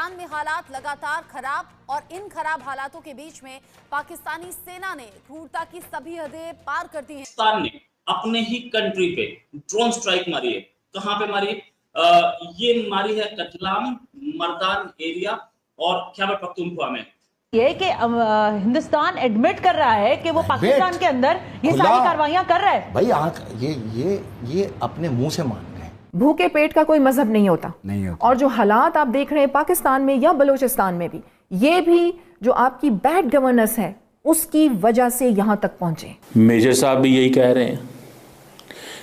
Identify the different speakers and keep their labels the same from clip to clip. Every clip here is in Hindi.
Speaker 1: पाकिस्तान में हालात लगातार खराब और इन खराब हालातों के बीच में पाकिस्तानी सेना ने क्रूरता की सभी हदें पार कर दी हैं।
Speaker 2: पाकिस्तान ने अपने ही कंट्री पे ड्रोन स्ट्राइक मारी है। कहां पे मारी है? ये मारी है कतलाम, मर्दान एरिया और खैबर पख्तूनख्वा में।
Speaker 3: ये कि हिंदुस्तान एडमिट कर रहा है कि वो पाकिस्तान के अंदर ये सारी कार्रवाइयां कर रहा है।
Speaker 4: भाई आंख ये अपने मुंह से मान रहे हैं।
Speaker 5: भूखे पेट का कोई मजहब नहीं होता। और जो हालात आप देख रहे हैं पाकिस्तान में या बलूचिस्तान में भी, ये भी जो आपकी बैड गवर्नेंस है उसकी वजह से यहां तक पहुंचे।
Speaker 6: मेजर साहब भी यही कह रहे हैं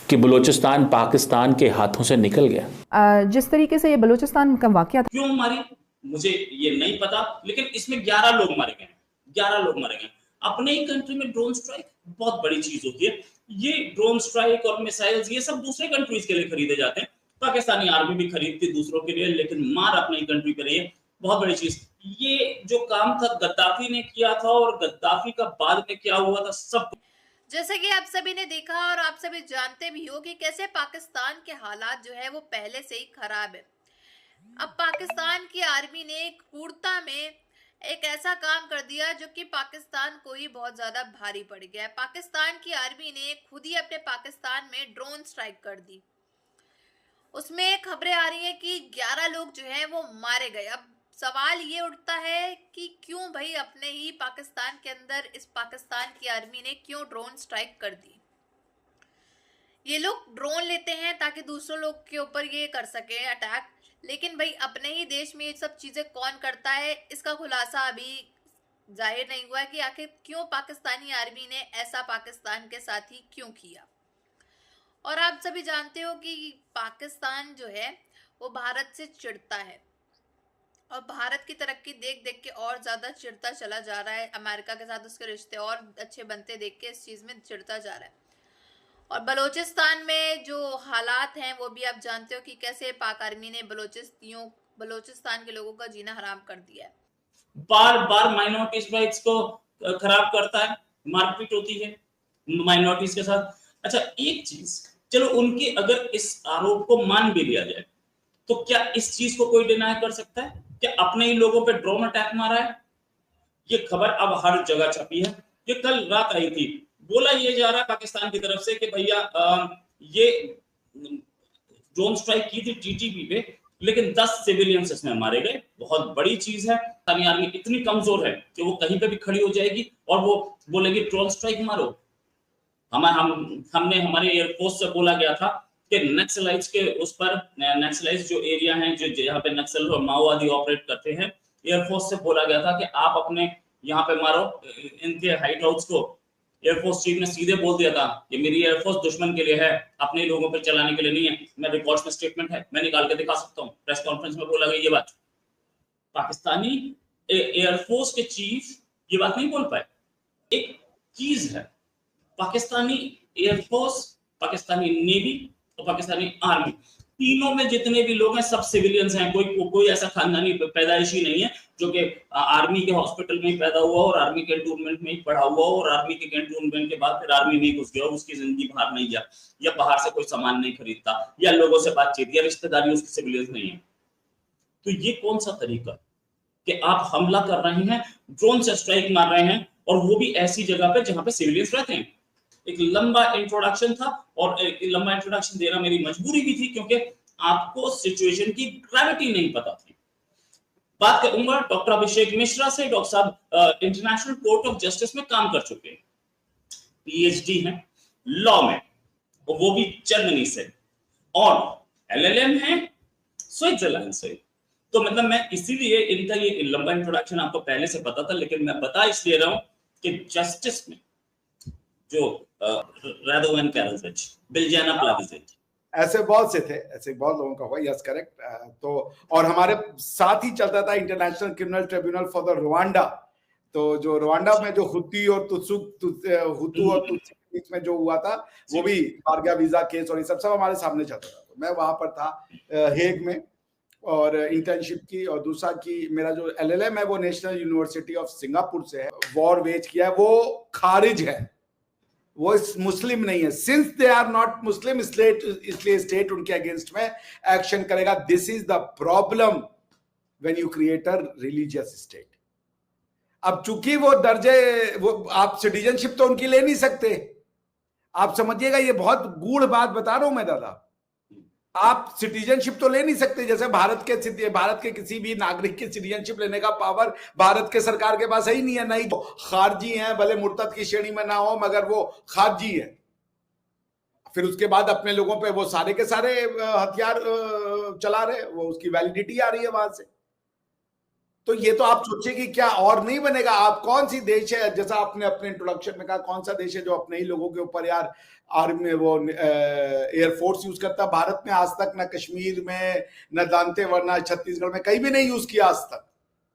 Speaker 6: कि बलूचिस्तान पाकिस्तान के हाथों से निकल गया।
Speaker 5: जिस तरीके से ये बलूचिस्तान का वाकया था,
Speaker 2: क्यों मारी मुझे ये नहीं पता, लेकिन इसमें 11 लोग मारे गए। 11 लोग मारे गए। अपने ही कंट्री में ड्रोन स्ट्राइक बहुत बड़ी चीज होती है। ये ड्रोन स्ट्राइक और मिसाइल्स ये सब दूसरे कंट्रीज के लिए खरीदे जाते हैं। पाकिस्तानी आर्मी भी खरीदती दूसरों के लिए, लेकिन मार अपनी कंट्री पे रही है। बहुत बड़ी चीज। ये जो काम था गद्दाफी ने किया था और गद्दाफी का बाद में क्या हुआ था सब।
Speaker 7: जैसे कि आप सभी ने देखा और आप सभी जानते भी हो कि कैसे पाकिस्तान के हालात जो है वो पहले से ही खराब है। अब पाकिस्तान की आर्मी ने क्रूरता में एक ऐसा काम कर दिया जो कि पाकिस्तान को ही बहुत ज्यादा भारी पड़ गया है। पाकिस्तान की आर्मी ने खुद ही अपने पाकिस्तान में ड्रोन स्ट्राइक कर दी। उसमें खबरें आ रही हैं कि 11 लोग जो हैं वो मारे गए। अब सवाल ये उठता है कि क्यों भाई अपने ही पाकिस्तान के अंदर इस पाकिस्तान की आर्मी ने क्यों ड्रोन स्ट्राइक कर दी। ये लोग ड्रोन लेते हैं ताकि दूसरों लोग के ऊपर ये कर सके अटैक, लेकिन भाई अपने ही देश में ये सब चीजें कौन करता है इसका खुलासा अभी जाहिर नहीं हुआ है कि आखिर क्यों पाकिस्तानी आर्मी ने ऐसा पाकिस्तान के साथ ही क्यों किया। और आप सभी जानते हो कि पाकिस्तान जो है वो भारत से चिढ़ता है और भारत की तरक्की देख देख के और ज्यादा चिढ़ता चला जा रहा है। अमेरिका के साथ उसके रिश्ते और अच्छे बनते देख के इस चीज में चिढ़ता जा रहा है। और बलूचिस्तान में जो हालात हैं वो भी आप जानते हो कि कैसे पाक आर्मी ने बलूचिस्तान के लोगों का जीना हराम कर दिया है।
Speaker 2: बार बार माइनॉरिटीज राइट्स को खराब करता है, मारपीट होती है माइनॉरिटीज के साथ। अच्छा एक चीज, चलो उनके अगर इस आरोप को मान भी लिया जाए तो क्या इस चीज को कोई डिनाई कर सकता है? क्या अपने ही लोगों पे ड्रोन अटैक मारा है? ये खबर अब हर जगह छपी है। ये कल रात आई थी। बोला ये जा रहा पाकिस्तान की तरफ से कि भैया ये ड्रोन स्ट्राइक की थी टीटीपी पे, लेकिन 10 सिविलियंस इसमें मारे गए। बहुत बड़ी चीज है। पाकिस्तानी आर्मी इतनी कमजोर है कि वो कहीं पे भी खड़ी हो जाएगी और वो बोलेगी ड्रोन स्ट्राइक मारो। हमने हमारे एयरफोर्स से बोला गया था कि नक्सलाइट्स के उस पर, नक्सलाइट्स जो एरिया हैं जो यहाँ पे नक्सल और माओवादी ऑपरेट करते हैं, एयरफोर्स से बोला गया था कि आप अपने यहाँ पे मारो इनके हाइट हाउस को। एयरफोर्स चीफ ने सीधे बोल दिया था कि मेरी एयरफोर्स दुश्मन के लिए है, अपने लोगों पे चलाने के लिए नहीं है। मैं रिकॉर्ड्स में स्टेटमेंट है, मैं निकाल के दिखा सकता हूँ। प्रेस कॉन्फ्रेंस में बोला गया ये बात। पाकिस्तानी एयरफोर्स के चीफ ये बात नहीं बोल पाए। एक चीज है, पाकिस्तानी एयरफोर्स, पाकिस्तानी नेवी और पाकिस्तानी आर्मी, तीनों में जितने भी लोग हैं सब सिविलियंस हैं। कोई ऐसा खानदानी पैदाइशी नहीं है जो कि आर्मी के हॉस्पिटल में ही पैदा हुआ और आर्मी कैंटोनमेंट में ही पढ़ा हुआ और आर्मी के कैंटोनमेंट के बाद फिर आर्मी में घुस गया और उसकी जिंदगी बाहर नहीं गया, या बाहर से कोई सामान नहीं खरीदता, या लोगों से बातचीत या रिश्तेदारी उसकी सिविलियंस नहीं है। तो ये कौन सा तरीका कि आप हमला कर रहे हैं, ड्रोन से स्ट्राइक मार रहे हैं, और वो भी ऐसी जगह पे जहां पे सिविलियंस रहते हैं। एक लंबा इंट्रोडक्शन था और एक लंबा इंट्रोडक्शन देना मेरी मजबूरी भी थी क्योंकि आपको सिचुएशन की ग्रेविटी नहीं पता थी। बात करूंगा डॉक्टर अभिषेक मिश्रा से। डॉक्टर साहब इंटरनेशनल कोर्ट ऑफ जस्टिस में काम कर चुके हैं, पीएचडी है लॉ में, और वो भी जर्मनी से, और एलएलएम है स्विट्जरलैंड से। तो मतलब मैं इसीलिए इनका ये लंबा इंट्रोडक्शन आपको पहले से पता था, लेकिन मैं बता इसलिए रहा हूं कि जस्टिस में जो रादोवन कैरल्स, बिल्जाना प्लाविसेच,
Speaker 8: ऐसे बहुत से थे, ऐसे बहुत लोगों का हुआ। Yes correct. तो और हमारे साथ ही चलता था international criminal tribunal for the Rwanda. तो जो रवांडा में जो हुतू और तुत्सी के बीच में जो हुआ था, वो भी बारगा वीजा केस और ये सब हमारे सामने चलता था। तो मैं वहां पर था हेग में और इंटर्नशिप की, और दूसरा की मेरा जो एलएलएम है वो नेशनल यूनिवर्सिटी ऑफ सिंगापुर से है। वॉर वेज किया है, वो खारिज है, वो मुस्लिम नहीं है। सिंस दे आर नॉट मुस्लिम, इसलिए स्टेट उनके अगेंस्ट में एक्शन करेगा। This is the problem. when you create a religious state. अब चूंकि वो आप सिटीजनशिप तो उनकी ले नहीं सकते। आप समझिएगा, ये बहुत गूढ़ बात बता रहा हूं मैं दादा। आप सिटीजनशिप तो ले नहीं सकते, जैसे भारत के किसी भी नागरिक की सिटीजनशिप लेने का पावर भारत के सरकार के पास है ही नहीं है। नहीं तो खारजी हैं, भले मुर्तद की श्रेणी में ना हो मगर वो खारजी है। फिर उसके बाद अपने लोगों पे वो सारे के सारे हथियार चला रहे, वो उसकी वैलिडिटी आ रही है वहां से। तो ये तो आप सोचिए कि क्या और नहीं बनेगा। आप कौन सी देश है, जैसा आपने अपने इंट्रोडक्शन में कहा, कौन सा देश है जो अपने ही लोगों के ऊपर यार आर्मी में वो एयरफोर्स यूज करता। भारत में आज तक, ना कश्मीर में, न दांतेवाड़ा, ना छत्तीसगढ़ में कहीं भी नहीं यूज किया आज तक।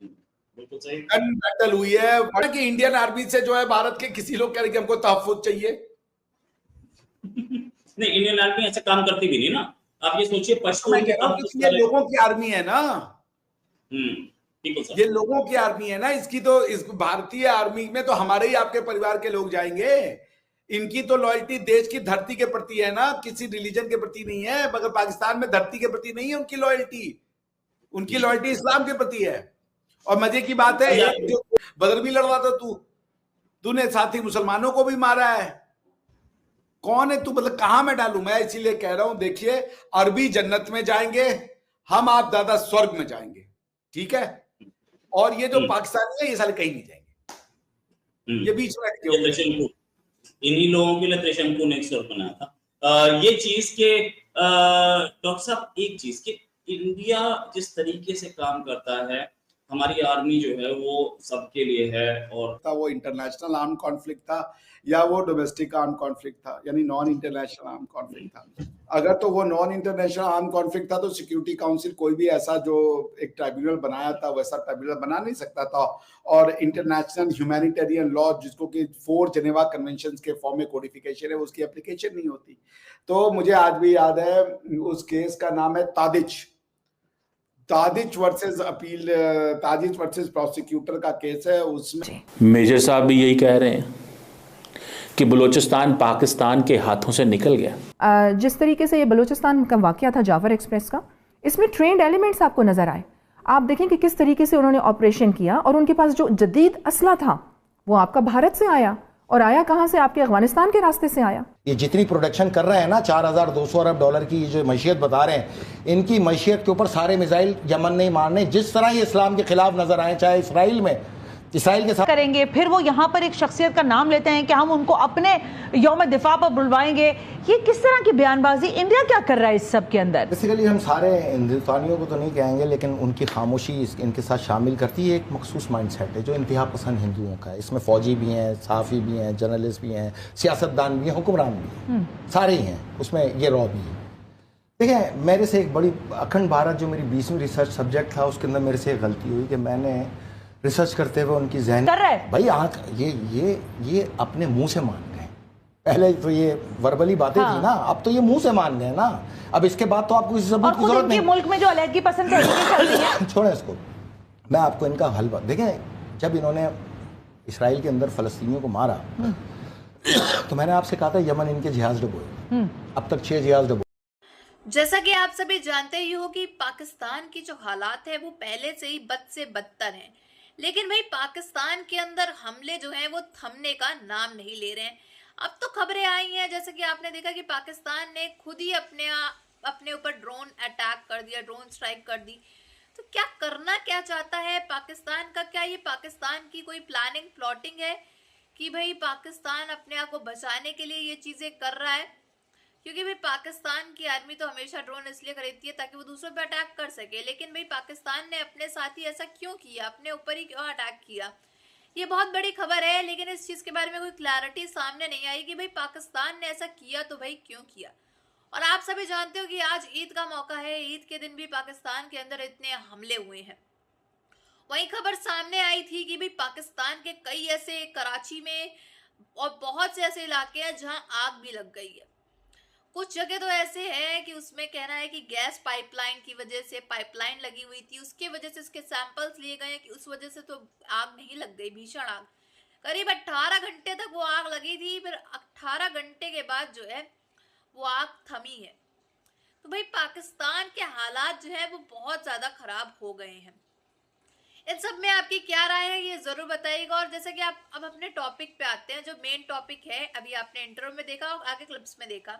Speaker 2: बिल्कुल सही
Speaker 8: गन बैटल हुई है कि इंडियन आर्मी से जो है भारत के किसी लोग कह रहे कि हमको तहफ्फुज चाहिए।
Speaker 2: नहीं, इंडियन आर्मी ऐसा काम करती भी नहीं ना। आप ये सोचिए, पश्तो
Speaker 8: ये लोगों की आर्मी है ना।
Speaker 2: सर।
Speaker 8: ये लोगों की आर्मी है ना। इसकी तो इस भारतीय आर्मी में तो हमारे ही आपके परिवार के लोग जाएंगे। इनकी तो लॉयल्टी देश की धरती के प्रति है ना, किसी रिलीजन के प्रति नहीं है। मगर पाकिस्तान में धरती के प्रति नहीं है उनकी लॉयल्टी। उनकी लॉयल्टी इस्लाम के प्रति है। और मजे की बात है, बदर भी लड़ रहा था तूने साथी मुसलमानों को भी मारा है। कौन है तू? मतलब कहां मैं डालूं? मैं इसीलिए कह रहा हूं, देखिए, अरबी जन्नत में जाएंगे हम, आप दादा स्वर्ग में जाएंगे, ठीक है। और ये जो पाकिस्तानी है ये साले कहीं नहीं जाएंगे। ये बीच में
Speaker 2: इन्हीं लोगों के लिए त्रिशंकु ने एक स्वर्ग बनाया था। ये चीज के डॉक्टर साहब, एक चीज कि इंडिया जिस तरीके से काम करता है, हमारी आर्मी जो है वो सबके लिए है। और
Speaker 8: वो इंटरनेशनल आर्म कॉन्फ्लिक्ट था या वो डोमेस्टिक आर्म कॉन्फ्लिक्ट था, यानी नॉन इंटरनेशनल आर्म कॉन्फ्लिक्ट था। अगर तो वो नॉन इंटरनेशनल आर्म कॉन्फ्लिक्ट था तो सिक्योरिटी काउंसिल कोई भी ऐसा जो एक ट्राइब्यूनल बनाया था वैसा ट्राइब्यूनल बना नहीं सकता था। और इंटरनेशनल ह्यूमैनिटेरियन लॉ, जिसको कि 4 जेनेवा कन्वेंशंस के फॉर्म में कोडिफिकेशन है, उसकी एप्लीकेशन नहीं होती। तो मुझे आज भी याद है, उस केस का नाम है तादिच वर्सेस अपील, तादिच वर्सेस प्रोसिक्यूटर का केस है। उसमें
Speaker 6: मेजर साहब भी यही कह रहे हैं कि बलूचिस्तान पाकिस्तान के हाथों से निकल गया।
Speaker 5: जिस तरीके से ये बलूचिस्तान का वाकया था जावर एक्सप्रेस का, इसमें ट्रेंड एलिमेंट्स आपको नजर आए। आप देखें कि किस तरीके से उन्होंने ऑपरेशन किया और उनके पास जो जदीद असला था वो आपका भारत से आया, और आया कहां से? आपके अफगानिस्तान के रास्ते से आया।
Speaker 4: ये जितनी प्रोडक्शन कर रहे हैं ना, 4200 अरब डॉलर की जो मैशियत बता रहे हैं, इनकी मैशियत के ऊपर सारे मिसाइल यमन नहीं मारने। जिस तरह ये इस्लाम के खिलाफ नजर आए, चाहे इसराइल के साथ
Speaker 3: करेंगे, फिर वो यहाँ पर एक शख्सियत का नाम लेते हैं कि हम उनको अपने यौम दिफा पर बुलवाएंगे। ये किस तरह की बयानबाजी? इंडिया क्या कर रहा है इस सब के अंदर?
Speaker 4: बेसिकली हम सारे हिंदुस्तानियों को तो नहीं कहेंगे, लेकिन उनकी खामोशी इनके साथ शामिल करती है एक मखसूस माइंडसेट है जो इंतहा पसंद हिंदुओं का है। इसमें फौजी भी हैं, सहाफ़ी भी हैं, जर्नलिस्ट भी हैं, सियासतदान भी हैं, हुक्मरान भी हैं, सारे ही हैं। उसमें ये रॉ भी है। देखिए, मेरे से एक बड़ी अखंड भारत जो मेरी 20वीं रिसर्च सब्जेक्ट था, उसके अंदर मेरे से एक गलती हुई कि मैंने रिसर्च करते हुए उनकी ज़हन
Speaker 3: कर रहे
Speaker 4: भाई आँख ये अपने मुंह से मान गए। पहले तो ये वर्बली बातें थी ना, अब तो ये मुंह से मान गए ना। अब इसके बाद तो आपको किसी सबूत की जरूरत नहीं।
Speaker 3: मुल्क में जो अलहदगी पसंद चल रही है
Speaker 4: छोड़ें इसको, मैं आपको इनका हल देखें। जब इन्होंने इसराइल के अंदर फलस्तीनियों को मारा तो मैंने आपसे कहा था यमन इनके जहाज डुबोए। अब तक 6 जहाज डुबोए।
Speaker 7: जैसा कि आप सभी जानते ही हो कि पाकिस्तान की जो हालात है वो पहले से ही बद से बदतर हैं, लेकिन भाई पाकिस्तान के अंदर हमले जो हैं वो थमने का नाम नहीं ले रहे हैं। अब तो खबरें आई हैं, जैसे कि आपने देखा कि पाकिस्तान ने खुद ही अपने ऊपर ड्रोन अटैक कर दिया, ड्रोन स्ट्राइक कर दी। तो क्या करना क्या चाहता है पाकिस्तान का? क्या ये पाकिस्तान की कोई प्लानिंग प्लॉटिंग है कि भाई पाकिस्तान अपने आप को बचाने के लिए ये चीजें कर रहा है? क्योंकि भाई पाकिस्तान की आर्मी तो हमेशा ड्रोन इसलिए खरीदती है ताकि वो दूसरों पे अटैक कर सके, लेकिन भाई पाकिस्तान ने अपने साथ ही ऐसा क्यों किया, अपने ऊपर ही क्यों अटैक किया? ये बहुत बड़ी खबर है, लेकिन इस चीज के बारे में कोई क्लैरिटी सामने नहीं आई कि भाई पाकिस्तान ने ऐसा किया तो भाई क्यों किया। और आप सभी जानते हो कि आज ईद का मौका है, ईद के दिन भी पाकिस्तान के अंदर इतने हमले हुए हैं। वही खबर सामने आई थी कि भाई पाकिस्तान के कई ऐसे कराची में और बहुत से ऐसे इलाके हैं जहां आग भी लग गई है। कुछ जगह तो ऐसे है कि उसमें कहना है कि गैस पाइपलाइन की वजह से, पाइपलाइन लगी हुई थी उसके वजह से उसके सैंपल्स लिए गए कि उस वजह से तो आग नहीं लग गई, भीषण आग। करीब 18 घंटे तक वो आग लगी थी, फिर 18 घंटे के बाद जो है वो आग थमी है। तो भाई पाकिस्तान के हालात जो है वो बहुत ज्यादा खराब हो गए हैं। इन सब में आपकी क्या राय है ये जरूर बताइएगा। और जैसे कि आप अब अपने टॉपिक पे आते हैं, जो मेन टॉपिक है, अभी आपने इंट्रो में देखा और आगे क्लिप्स में देखा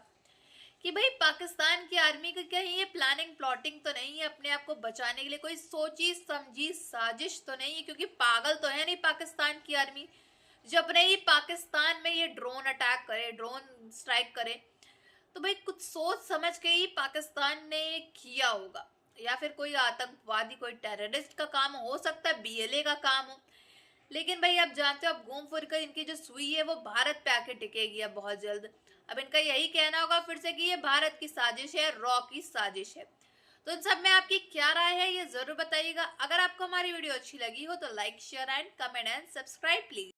Speaker 7: कि भाई पाकिस्तान की आर्मी की कहीं ये प्लानिंग प्लॉटिंग तो नहीं है अपने आप को बचाने के लिए, कोई सोची समझी साजिश तो नहीं है, क्योंकि पागल तो है नहीं पाकिस्तान की आर्मी। जब नहीं पाकिस्तान में ये ड्रोन अटैक करे, ड्रोन स्ट्राइक करे, तो भाई कुछ सोच समझ के ही पाकिस्तान ने किया होगा, या फिर कोई आतंकवादी कोई टेररिस्ट का काम हो सकता है, BLA का काम हो। लेकिन भाई आप जानते हो, अब घूम फिर कर इनकी जो सुई है वो भारत पे आके टिकेगी अब बहुत जल्द। अब इनका यही कहना होगा फिर से कि ये भारत की साजिश है, रॉ की साजिश है। तो इन सब में आपकी क्या राय है ये जरूर बताइएगा। अगर आपको हमारी वीडियो अच्छी लगी हो तो like share and comment and subscribe please.